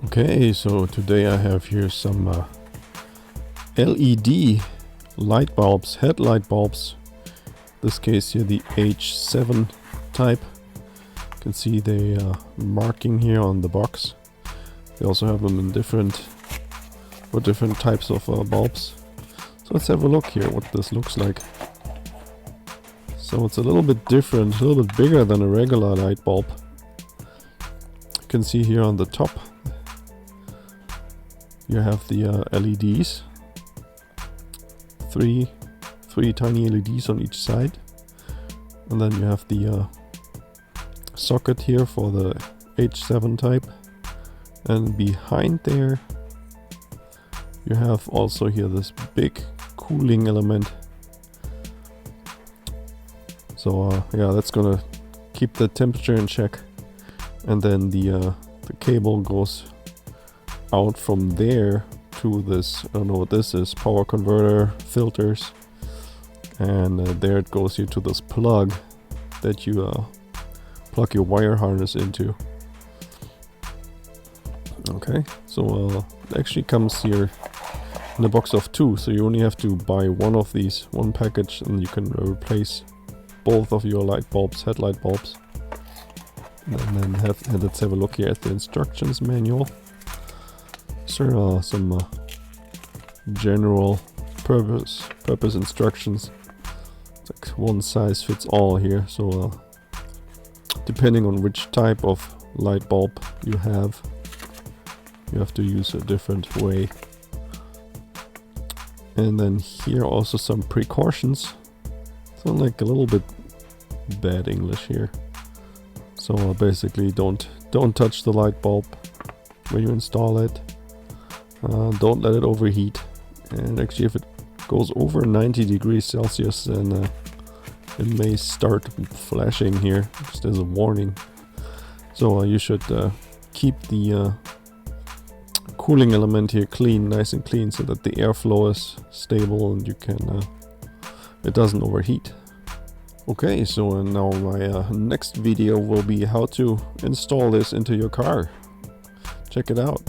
Okay, so today I have here some LED light bulbs, headlight bulbs. In this case here the H7 type. You can see the marking here on the box. They also have them in different types of bulbs. So let's have a look here what this looks like. So it's a little bit different, a little bit bigger than a regular light bulb. You can see here on the top you have the LEDs, three tiny LEDs on each side, and then you have the socket here for the H7 type, and behind there you have also here this big cooling element. So yeah, that's gonna keep the temperature in check, and then the cable goes out from there to this, I don't know what this is, power converter, filters, and there it goes here to this plug that you plug your wire harness into. Okay, so it actually comes here in a box of 2, so you only have to buy one of these, one package, and you can replace both of your light bulbs, headlight bulbs. And then let's have a look here at the instructions manual. Some general purpose instructions. It's like one size fits all here, so depending on which type of light bulb you have to use a different way. And then here also some precautions. Sound like a little bit bad English here. So basically don't touch the light bulb when you install it. Don't let it overheat, and actually if it goes over 90 degrees Celsius, then it may start flashing here, just as a warning. So you should keep the cooling element here clean, nice and clean, so that the airflow is stable and you can it doesn't overheat. Okay, so now my next video will be how to install this into your car. Check it out.